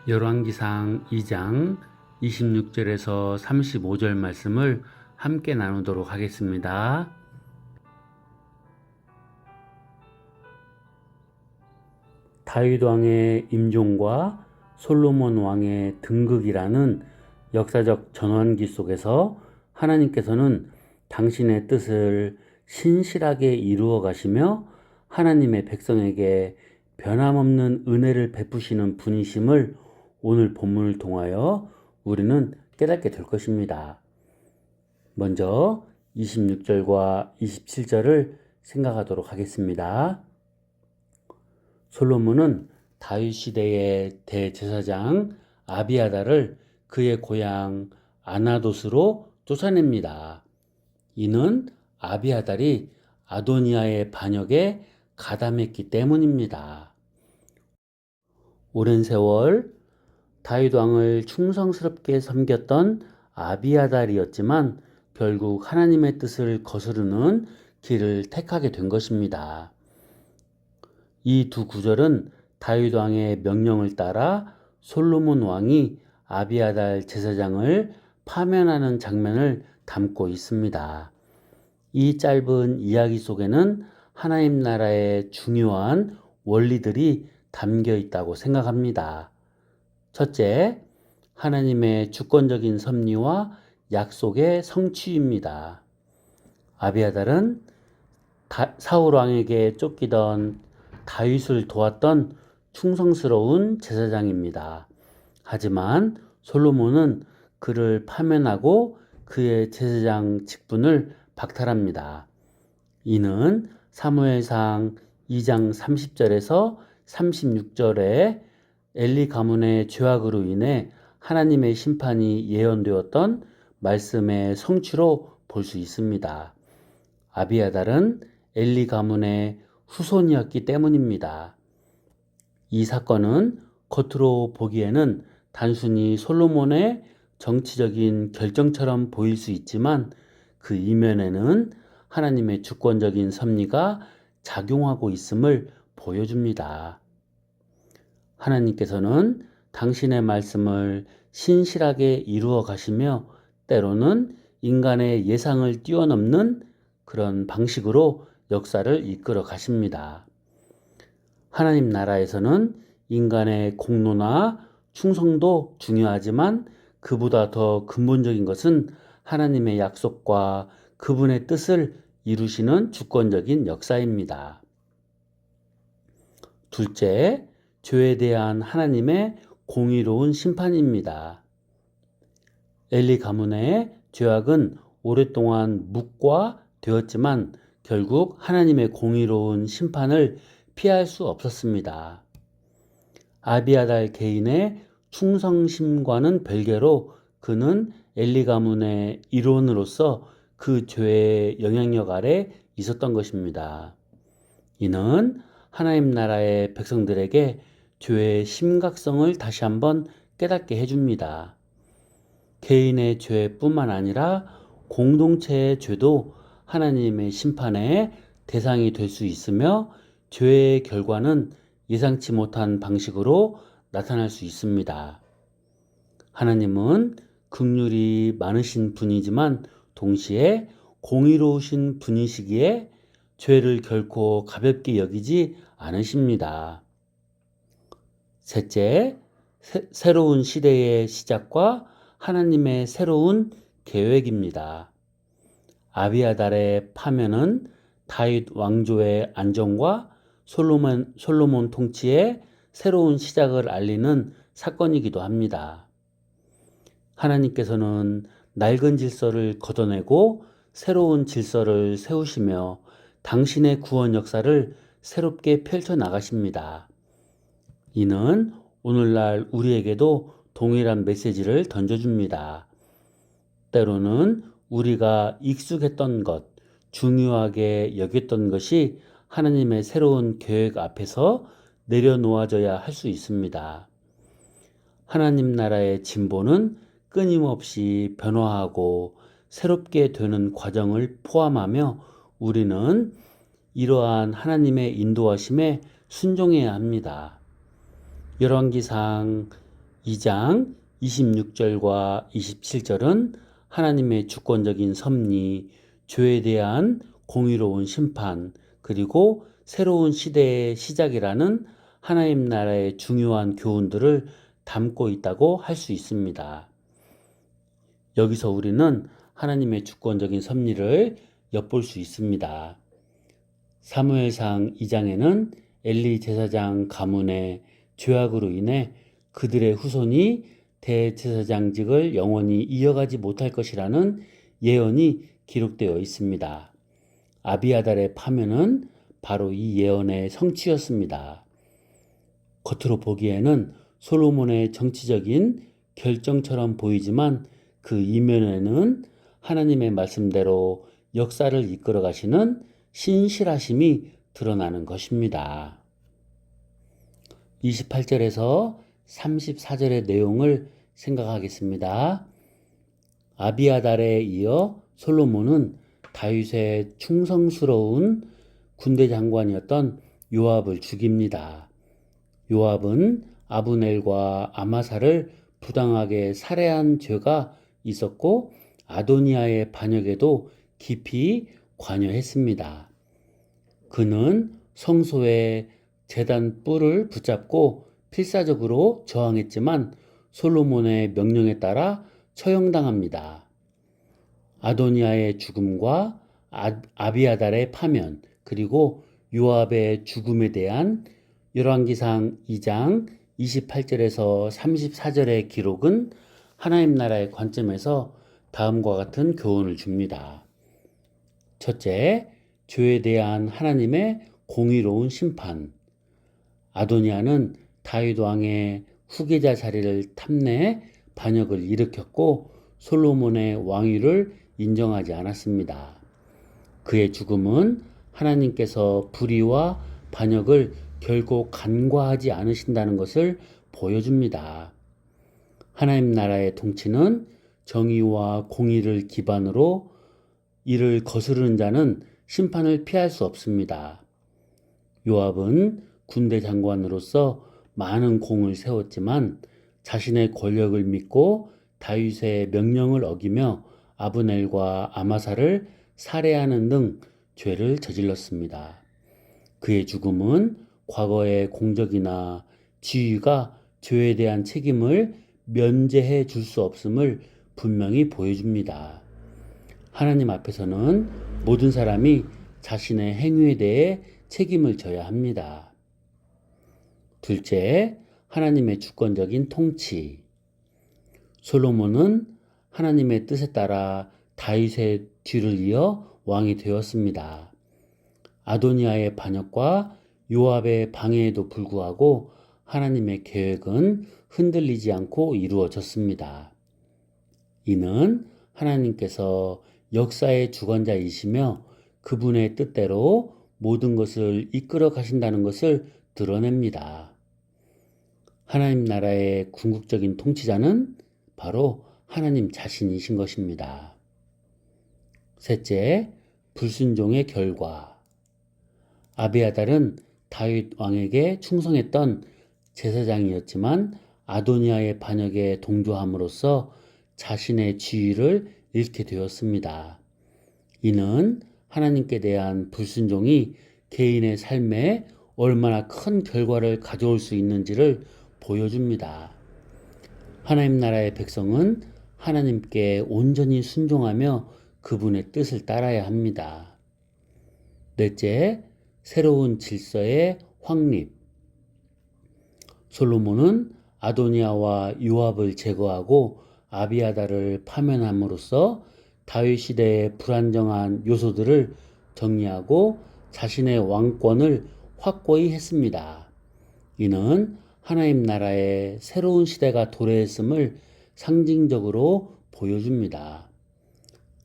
열왕기상 2장 26절에서 35절 말씀을 함께 나누도록 하겠습니다. 다윗 왕의 임종과 솔로몬 왕의 등극이라는 역사적 전환기 속에서 하나님께서는 당신의 뜻을 신실하게 이루어 가시며 하나님의 백성에게 변함없는 은혜를 베푸시는 분이심을 오늘 본문을 통하여 우리는 깨닫게 될 것입니다. 먼저 26절과 27절을 생각하도록 하겠습니다. 솔로몬은 다윗 시대의 대제사장 아비아달을 그의 고향 아나돗으로 쫓아냅니다. 이는 아비아달이 아도니아의 반역에 가담했기 때문입니다. 오랜 세월 다윗 왕을 충성스럽게 섬겼던 아비아달이었지만 결국 하나님의 뜻을 거스르는 길을 택하게 된 것입니다. 이 두 구절은 다윗 왕의 명령을 따라 솔로몬 왕이 아비아달 제사장을 파면하는 장면을 담고 있습니다. 이 짧은 이야기 속에는 하나님 나라의 중요한 원리들이 담겨 있다고 생각합니다. 첫째, 하나님의 주권적인 섭리와 약속의 성취입니다. 아비아달은 사울 왕에게 쫓기던 다윗을 도왔던 충성스러운 제사장입니다. 하지만 솔로몬은 그를 파면하고 그의 제사장 직분을 박탈합니다. 이는 사무엘상 2장 30절에서 36절에 엘리 가문의 죄악으로 인해 하나님의 심판이 예언되었던 말씀의 성취로 볼 수 있습니다. 아비아달은 엘리 가문의 후손이었기 때문입니다. 이 사건은 겉으로 보기에는 단순히 솔로몬의 정치적인 결정처럼 보일 수 있지만 그 이면에는 하나님의 주권적인 섭리가 작용하고 있음을 보여줍니다. 하나님께서는 당신의 말씀을 신실하게 이루어 가시며 때로는 인간의 예상을 뛰어넘는 그런 방식으로 역사를 이끌어 가십니다. 하나님 나라에서는 인간의 공로나 충성도 중요하지만 그보다 더 근본적인 것은 하나님의 약속과 그분의 뜻을 이루시는 주권적인 역사입니다. 둘째, 죄에 대한 하나님의 공의로운 심판입니다. 엘리 가문의 죄악은 오랫동안 묵과되었지만 결국 하나님의 공의로운 심판을 피할 수 없었습니다. 아비아달 개인의 충성심과는 별개로 그는 엘리 가문의 일원으로서 그 죄의 영향력 아래 있었던 것입니다. 이는 하나님 나라의 백성들에게 죄의 심각성을 다시 한번 깨닫게 해줍니다. 개인의 죄뿐만 아니라 공동체의 죄도 하나님의 심판의 대상이 될 수 있으며 죄의 결과는 예상치 못한 방식으로 나타날 수 있습니다. 하나님은 긍휼이 많으신 분이지만 동시에 공의로우신 분이시기에 죄를 결코 가볍게 여기지 않으십니다. 셋째, 새로운 시대의 시작과 하나님의 새로운 계획입니다. 아비아달의 파면은 다윗 왕조의 안정과 솔로몬 통치의 새로운 시작을 알리는 사건이기도 합니다. 하나님께서는 낡은 질서를 걷어내고 새로운 질서를 세우시며 당신의 구원 역사를 새롭게 펼쳐나가십니다. 이는 오늘날 우리에게도 동일한 메시지를 던져줍니다. 때로는 우리가 익숙했던 것, 중요하게 여겼던 것이 하나님의 새로운 계획 앞에서 내려놓아져야 할 수 있습니다. 하나님 나라의 진보는 끊임없이 변화하고 새롭게 되는 과정을 포함하며 우리는 이러한 하나님의 인도하심에 순종해야 합니다. 열왕기상 2장 26절과 27절은 하나님의 주권적인 섭리, 죄에 대한 공의로운 심판, 그리고 새로운 시대의 시작이라는 하나님 나라의 중요한 교훈들을 담고 있다고 할 수 있습니다. 여기서 우리는 하나님의 주권적인 섭리를 엿볼 수 있습니다. 사무엘상 2장에는 엘리 제사장 가문의 죄악으로 인해 그들의 후손이 대제사장직을 영원히 이어가지 못할 것이라는 예언이 기록되어 있습니다. 아비아달의 파면은 바로 이 예언의 성취였습니다. 겉으로 보기에는 솔로몬의 정치적인 결정처럼 보이지만 그 이면에는 하나님의 말씀대로 역사를 이끌어 가시는 신실하심이 드러나는 것입니다. 28절에서 34절의 내용을 생각하겠습니다. 아비아달에 이어 솔로몬은 다윗의 충성스러운 군대 장관이었던 요압을 죽입니다. 요압은 아브넬과 아마사를 부당하게 살해한 죄가 있었고 아도니아의 반역에도 깊이 관여했습니다. 그는 성소의 제단 뿔을 붙잡고 필사적으로 저항했지만 솔로몬의 명령에 따라 처형당합니다. 아도니아의 죽음과 아비아달의 파면, 그리고 요압의 죽음에 대한 열왕기상 2장 28절에서 34절의 기록은 하나님 나라의 관점에서 다음과 같은 교훈을 줍니다. 첫째, 죄에 대한 하나님의 공의로운 심판. 아도니아는 다윗 왕의 후계자 자리를 탐내 반역을 일으켰고 솔로몬의 왕위를 인정하지 않았습니다. 그의 죽음은 하나님께서 불의와 반역을 결코 간과하지 않으신다는 것을 보여줍니다. 하나님 나라의 통치는 정의와 공의를 기반으로 이를 거스르는 자는 심판을 피할 수 없습니다. 요압은 군대 장관으로서 많은 공을 세웠지만 자신의 권력을 믿고 다윗의 명령을 어기며 아브넬과 아마사를 살해하는 등 죄를 저질렀습니다. 그의 죽음은 과거의 공적이나 지위가 죄에 대한 책임을 면제해 줄 수 없음을 분명히 보여줍니다. 하나님 앞에서는 모든 사람이 자신의 행위에 대해 책임을 져야 합니다. 둘째, 하나님의 주권적인 통치. 솔로몬은 하나님의 뜻에 따라 다윗의 뒤를 이어 왕이 되었습니다. 아도니아의 반역과 요압의 방해에도 불구하고 하나님의 계획은 흔들리지 않고 이루어졌습니다. 이는 하나님께서 역사의 주관자이시며 그분의 뜻대로 모든 것을 이끌어 가신다는 것을 드러냅니다. 하나님 나라의 궁극적인 통치자는 바로 하나님 자신이신 것입니다. 셋째, 불순종의 결과. 아비아달은 다윗 왕에게 충성했던 제사장이었지만 아도니아의 반역에 동조함으로써 자신의 지위를 잃게 되었습니다. 이는 하나님께 대한 불순종이 개인의 삶에 얼마나 큰 결과를 가져올 수 있는지를 보여줍니다. 하나님 나라의 백성은 하나님께 온전히 순종하며 그분의 뜻을 따라야 합니다. 넷째, 새로운 질서의 확립. 솔로몬은 아도니아와 요압을 제거하고 아비아달을 파면함으로써 다윗 시대의 불안정한 요소들을 정리하고 자신의 왕권을 확고히 했습니다. 이는 하나님 나라의 새로운 시대가 도래했음을 상징적으로 보여줍니다.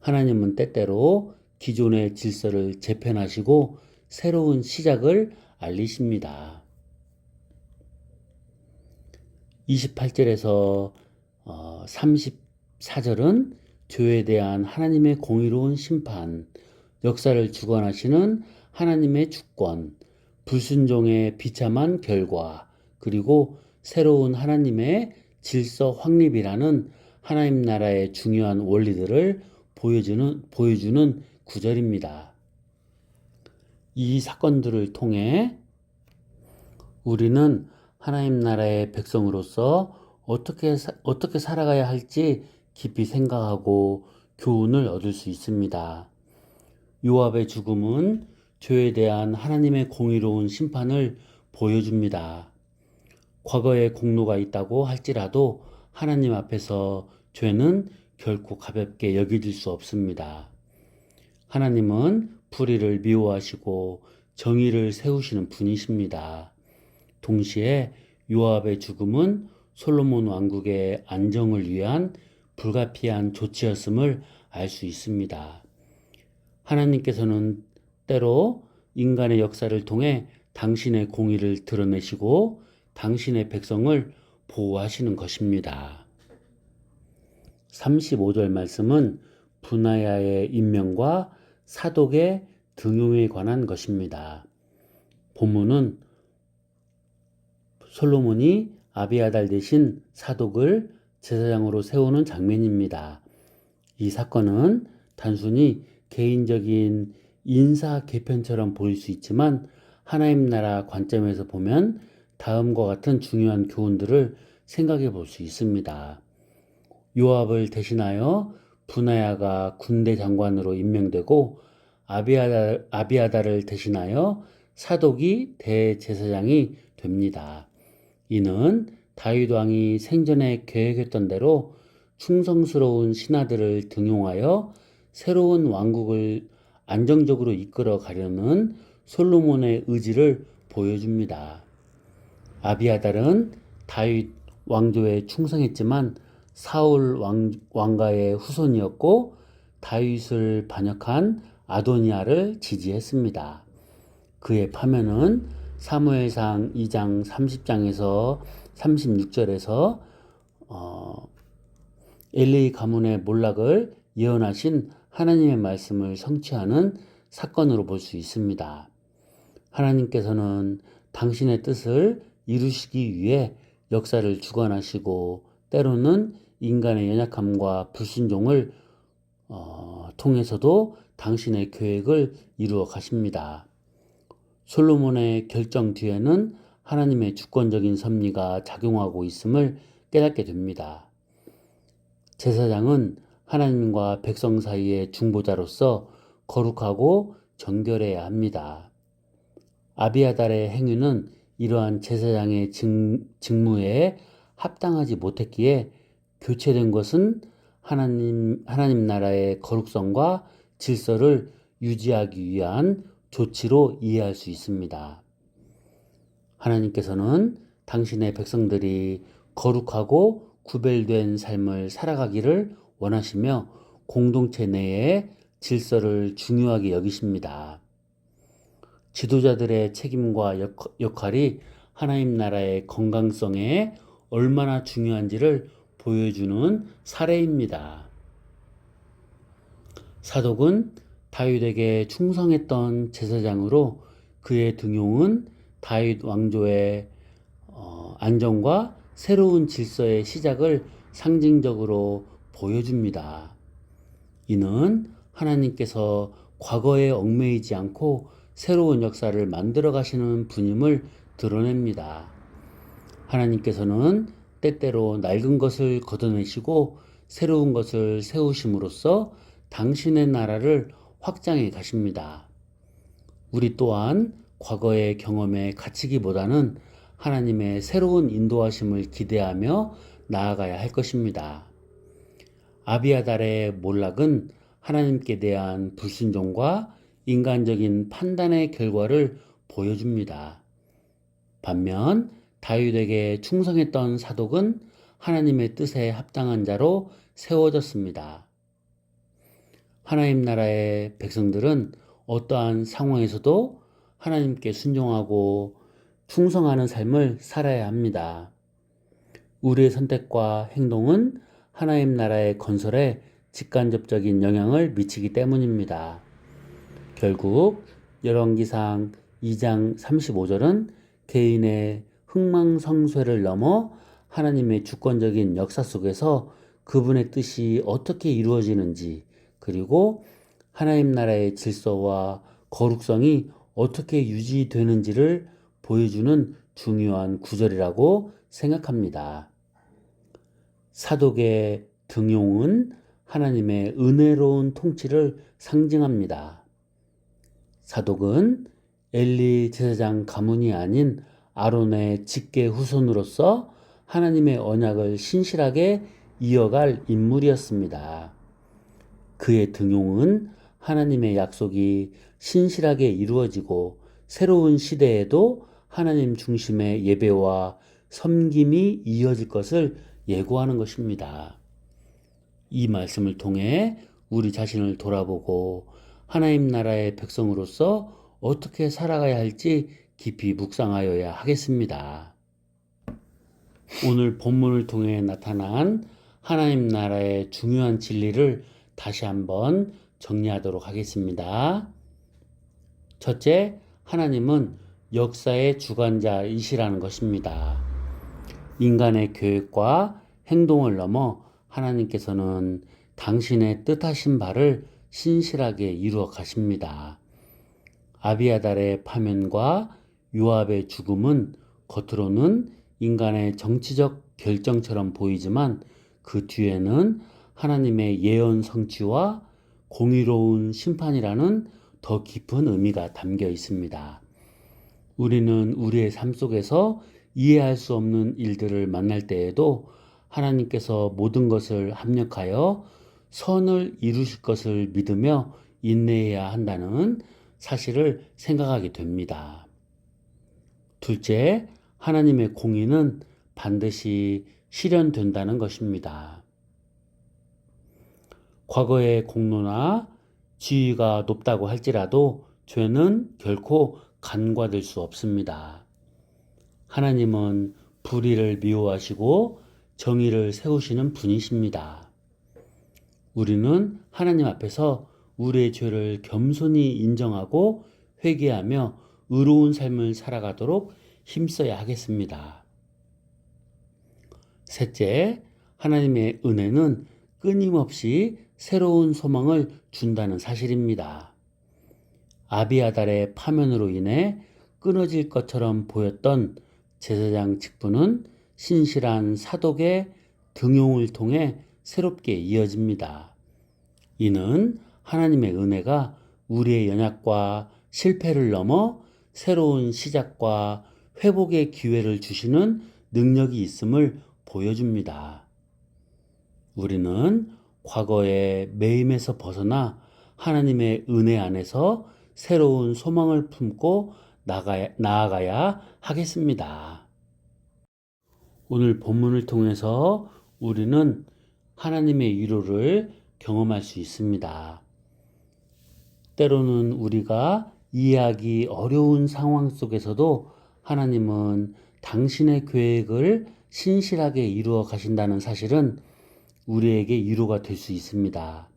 하나님은 때때로 기존의 질서를 재편하시고 새로운 시작을 알리십니다. 28절에서 34절은 죄에 대한 하나님의 공의로운 심판, 역사를 주관하시는 하나님의 주권, 불순종의 비참한 결과, 그리고 새로운 하나님의 질서 확립이라는 하나님 나라의 중요한 원리들을 보여주는 구절입니다. 이 사건들을 통해 우리는 하나님 나라의 백성으로서 어떻게 살아가야 할지 깊이 생각하고 교훈을 얻을 수 있습니다. 요압의 죽음은 죄에 대한 하나님의 공의로운 심판을 보여줍니다. 과거에 공로가 있다고 할지라도 하나님 앞에서 죄는 결코 가볍게 여겨질 수 없습니다. 하나님은 불의를 미워하시고 정의를 세우시는 분이십니다. 동시에 요압의 죽음은 솔로몬 왕국의 안정을 위한 불가피한 조치였음을 알 수 있습니다. 하나님께서는 때로 인간의 역사를 통해 당신의 공의를 드러내시고 당신의 백성을 보호하시는 것입니다. 35절 말씀은 분하야의 임명과 사독의 등용에 관한 것입니다. 본문은 솔로몬이 아비아달 대신 사독을 제사장으로 세우는 장면입니다. 이 사건은 단순히 개인적인 인사 개편처럼 보일 수 있지만 하나님 나라 관점에서 보면 다음과 같은 중요한 교훈들을 생각해 볼 수 있습니다. 요압을 대신하여 분하야가 군대 장관으로 임명되고 아비아달을 대신하여 사독이 대제사장이 됩니다. 이는 다윗 왕이 생전에 계획했던 대로 충성스러운 신하들을 등용하여 새로운 왕국을 안정적으로 이끌어 가려는 솔로몬의 의지를 보여줍니다. 아비아달은 다윗 왕조에 충성했지만 사울 왕가의 후손이었고 다윗을 반역한 아도니아를 지지했습니다. 그의 파면은 사무엘상 2장 30장에서 36절에서 엘리 가문의 몰락을 예언하신 하나님의 말씀을 성취하는 사건으로 볼 수 있습니다. 하나님께서는 당신의 뜻을 이루시기 위해 역사를 주관하시고 때로는 인간의 연약함과 불순종을 통해서도 당신의 계획을 이루어 가십니다. 솔로몬의 결정 뒤에는 하나님의 주권적인 섭리가 작용하고 있음을 깨닫게 됩니다. 제사장은 하나님과 백성 사이의 중보자로서 거룩하고 정결해야 합니다. 아비아달의 행위는 이러한 제사장의 직무에 합당하지 못했기에 교체된 것은 하나님 나라의 거룩성과 질서를 유지하기 위한 조치로 이해할 수 있습니다. 하나님께서는 당신의 백성들이 거룩하고 구별된 삶을 살아가기를 원하시며 공동체 내의 질서를 중요하게 여기십니다. 지도자들의 책임과 역할이 하나님 나라의 건강성에 얼마나 중요한지를 보여주는 사례입니다. 사독은 다윗에게 충성했던 제사장으로 그의 등용은 다윗 왕조의 안정과 새로운 질서의 시작을 상징적으로 보여줍니다. 이는 하나님께서 과거에 얽매이지 않고 새로운 역사를 만들어 가시는 분임을 드러냅니다. 하나님께서는 때때로 낡은 것을 걷어내시고 새로운 것을 세우심으로써 당신의 나라를 확장해 가십니다. 우리 또한 과거의 경험에 갇히기보다는 하나님의 새로운 인도하심을 기대하며 나아가야 할 것입니다. 아비아달의 몰락은 하나님께 대한 불순종과 인간적인 판단의 결과를 보여줍니다. 반면 다윗에게 충성했던 사독은 하나님의 뜻에 합당한 자로 세워졌습니다. 하나님 나라의 백성들은 어떠한 상황에서도 하나님께 순종하고 충성하는 삶을 살아야 합니다. 우리의 선택과 행동은 하나님 나라의 건설에 직간접적인 영향을 미치기 때문입니다. 결국 열왕기상 2장 35절은 개인의 흥망성쇠를 넘어 하나님의 주권적인 역사 속에서 그분의 뜻이 어떻게 이루어지는지, 그리고 하나님 나라의 질서와 거룩성이 어떻게 유지되는지를 보여주는 중요한 구절이라고 생각합니다. 사독의 등용은 하나님의 은혜로운 통치를 상징합니다. 사독은 엘리 제사장 가문이 아닌 아론의 직계 후손으로서 하나님의 언약을 신실하게 이어갈 인물이었습니다. 그의 등용은 하나님의 약속이 신실하게 이루어지고 새로운 시대에도 하나님 중심의 예배와 섬김이 이어질 것을 예고하는 것입니다. 이 말씀을 통해 우리 자신을 돌아보고 하나님 나라의 백성으로서 어떻게 살아가야 할지 깊이 묵상하여야 하겠습니다. 오늘 본문을 통해 나타난 하나님 나라의 중요한 진리를 다시 한번 정리하도록 하겠습니다. 첫째, 하나님은 역사의 주관자이시라는 것입니다. 인간의 계획과 행동을 넘어 하나님께서는 당신의 뜻하신 바를 신실하게 이루어 가십니다. 아비아달의 파면과 요압의 죽음은 겉으로는 인간의 정치적 결정처럼 보이지만 그 뒤에는 하나님의 예언 성취와 공의로운 심판이라는 더 깊은 의미가 담겨 있습니다. 우리는 우리의 삶 속에서 이해할 수 없는 일들을 만날 때에도 하나님께서 모든 것을 합력하여 선을 이루실 것을 믿으며 인내해야 한다는 사실을 생각하게 됩니다. 둘째, 하나님의 공의는 반드시 실현된다는 것입니다. 과거의 공로나 지위가 높다고 할지라도 죄는 결코 간과될 수 없습니다. 하나님은 불의를 미워하시고 정의를 세우시는 분이십니다. 우리는 하나님 앞에서 우리의 죄를 겸손히 인정하고 회개하며 의로운 삶을 살아가도록 힘써야 하겠습니다. 셋째, 하나님의 은혜는 끊임없이 새로운 소망을 준다는 사실입니다. 아비아달의 파면으로 인해 끊어질 것처럼 보였던 제사장 직분은 신실한 사독의 등용을 통해 새롭게 이어집니다. 이는 하나님의 은혜가 우리의 연약과 실패를 넘어 새로운 시작과 회복의 기회를 주시는 능력이 있음을 보여줍니다. 우리는 과거의 매임에서 벗어나 하나님의 은혜 안에서 새로운 소망을 품고 나아가야 하겠습니다. 오늘 본문을 통해서 우리는 하나님의 위로를 경험할 수 있습니다. 때로는 우리가 이해하기 어려운 상황 속에서도 하나님은 당신의 계획을 신실하게 이루어 가신다는 사실은 우리에게 위로가 될 수 있습니다.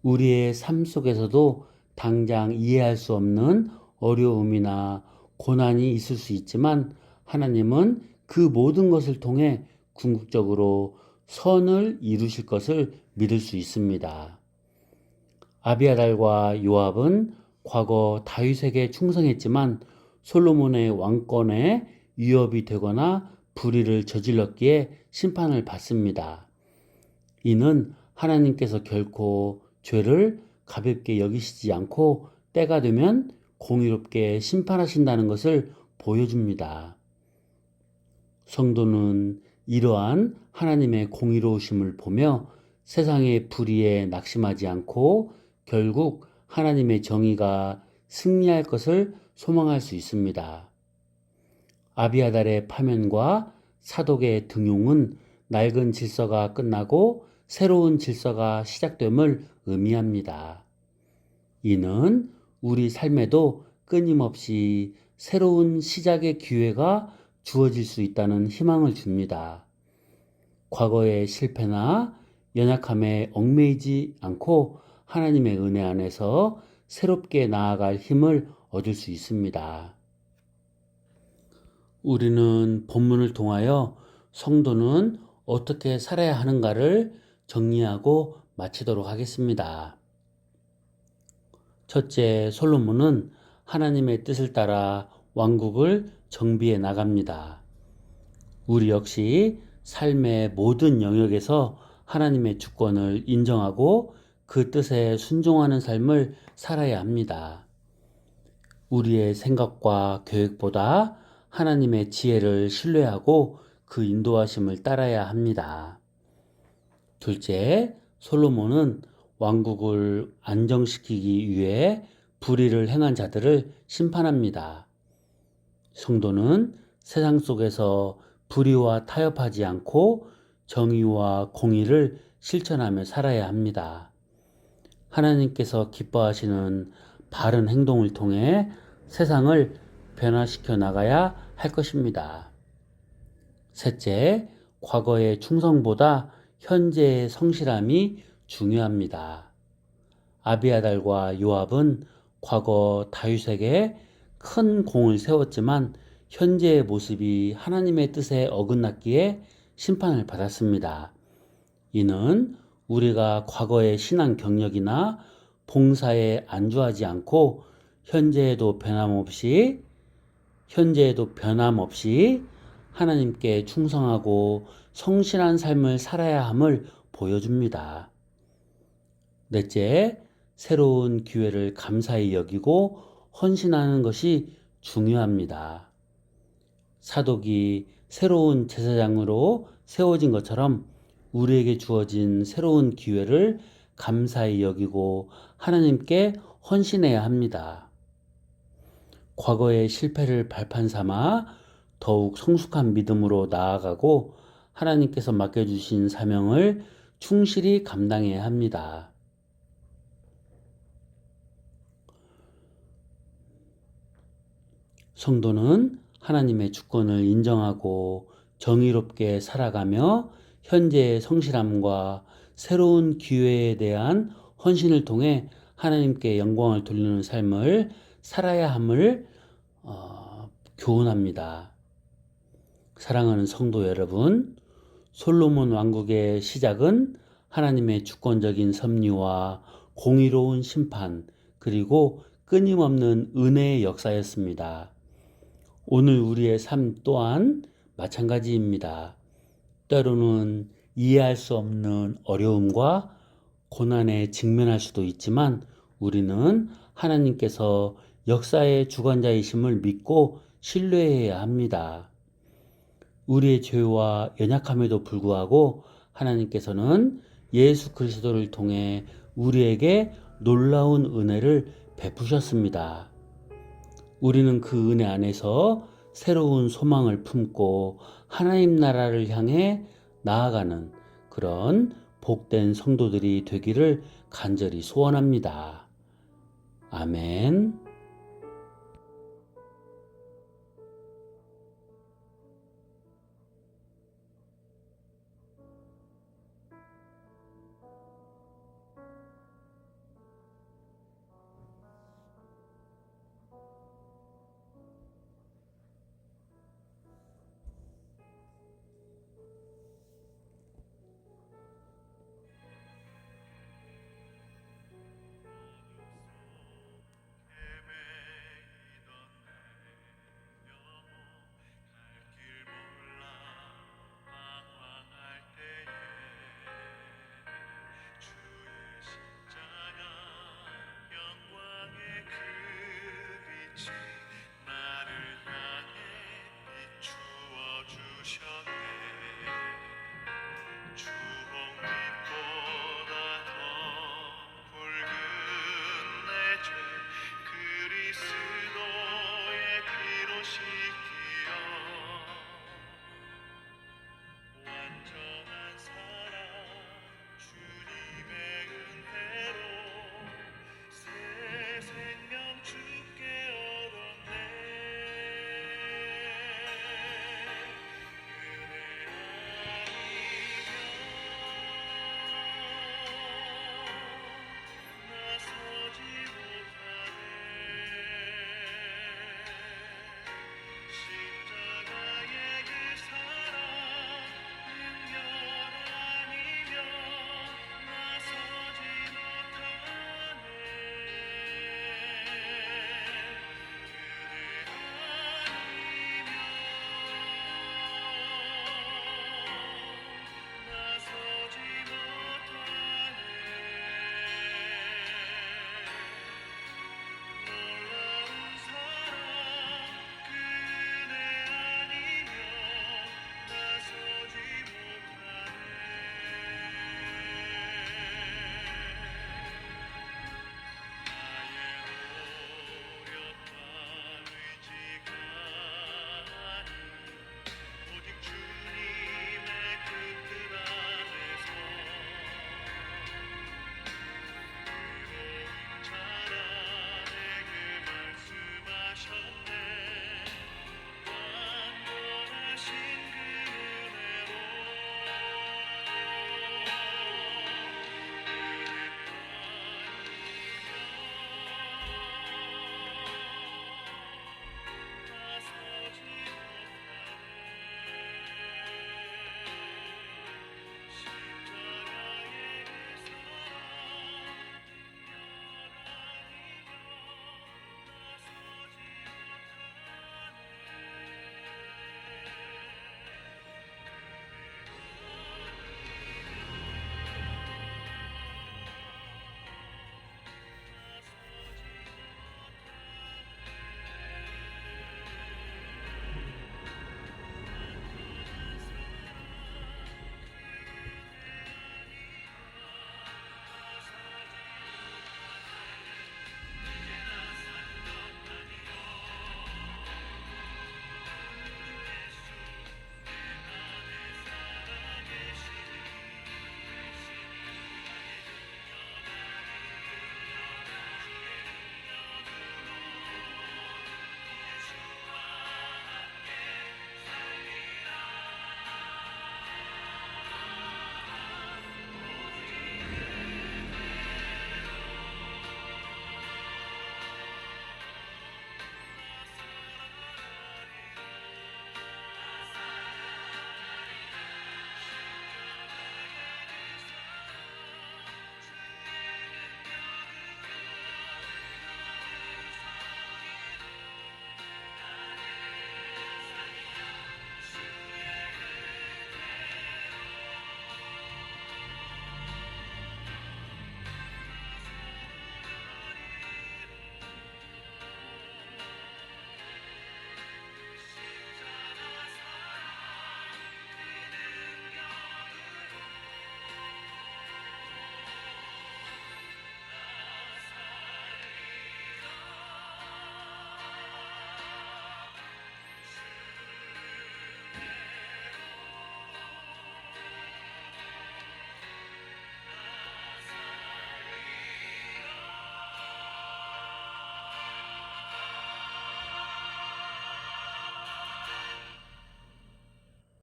우리의 삶 속에서도 당장 이해할 수 없는 어려움이나 고난이 있을 수 있지만 하나님은 그 모든 것을 통해 궁극적으로 선을 이루실 것을 믿을 수 있습니다. 아비아달과 요압은 과거 다윗에게 충성했지만 솔로몬의 왕권에 위협이 되거나 불의를 저질렀기에 심판을 받습니다. 이는 하나님께서 결코 죄를 가볍게 여기시지 않고 때가 되면 공의롭게 심판하신다는 것을 보여줍니다. 성도는 이러한 하나님의 공의로우심을 보며 세상의 불의에 낙심하지 않고 결국 하나님의 정의가 승리할 것을 소망할 수 있습니다. 아비아달의 파면과 사독의 등용은 낡은 질서가 끝나고 새로운 질서가 시작됨을 의미합니다. 이는 우리 삶에도 끊임없이 새로운 시작의 기회가 주어질 수 있다는 희망을 줍니다. 과거의 실패나 연약함에 얽매이지 않고 하나님의 은혜 안에서 새롭게 나아갈 힘을 얻을 수 있습니다. 우리는 본문을 통하여 성도는 어떻게 살아야 하는가를 정리하고 마치도록 하겠습니다. 첫째, 솔로몬은 하나님의 뜻을 따라 왕국을 정비해 나갑니다. 우리 역시 삶의 모든 영역에서 하나님의 주권을 인정하고 그 뜻에 순종하는 삶을 살아야 합니다. 우리의 생각과 계획보다 하나님의 지혜를 신뢰하고 그 인도하심을 따라야 합니다. 둘째, 솔로몬은 왕국을 안정시키기 위해 불의를 행한 자들을 심판합니다. 성도는 세상 속에서 불의와 타협하지 않고 정의와 공의를 실천하며 살아야 합니다. 하나님께서 기뻐하시는 바른 행동을 통해 세상을 변화시켜 나가야 할 것입니다. 셋째, 과거의 충성보다 현재의 성실함이 중요합니다. 아비아달과 요압은 과거 다윗에게 큰 공을 세웠지만 현재의 모습이 하나님의 뜻에 어긋났기에 심판을 받았습니다. 이는 우리가 과거의 신앙 경력이나 봉사에 안주하지 않고 현재에도 변함없이 하나님께 충성하고 성실한 삶을 살아야 함을 보여줍니다. 넷째, 새로운 기회를 감사히 여기고 헌신하는 것이 중요합니다. 사독이 새로운 제사장으로 세워진 것처럼 우리에게 주어진 새로운 기회를 감사히 여기고 하나님께 헌신해야 합니다. 과거의 실패를 발판 삼아 더욱 성숙한 믿음으로 나아가고 하나님께서 맡겨주신 사명을 충실히 감당해야 합니다. 성도는 하나님의 주권을 인정하고 정의롭게 살아가며 현재의 성실함과 새로운 기회에 대한 헌신을 통해 하나님께 영광을 돌리는 삶을 살아야 함을 교훈합니다. 사랑하는 성도 여러분, 솔로몬 왕국의 시작은 하나님의 주권적인 섭리와 공의로운 심판, 그리고 끊임없는 은혜의 역사였습니다. 오늘 우리의 삶 또한 마찬가지입니다. 때로는 이해할 수 없는 어려움과 고난에 직면할 수도 있지만 우리는 하나님께서 역사의 주관자이심을 믿고 신뢰해야 합니다. 우리의 죄와 연약함에도 불구하고 하나님께서는 예수 그리스도를 통해 우리에게 놀라운 은혜를 베푸셨습니다. 우리는 그 은혜 안에서 새로운 소망을 품고 하나님 나라를 향해 나아가는 그런 복된 성도들이 되기를 간절히 소원합니다. 아멘.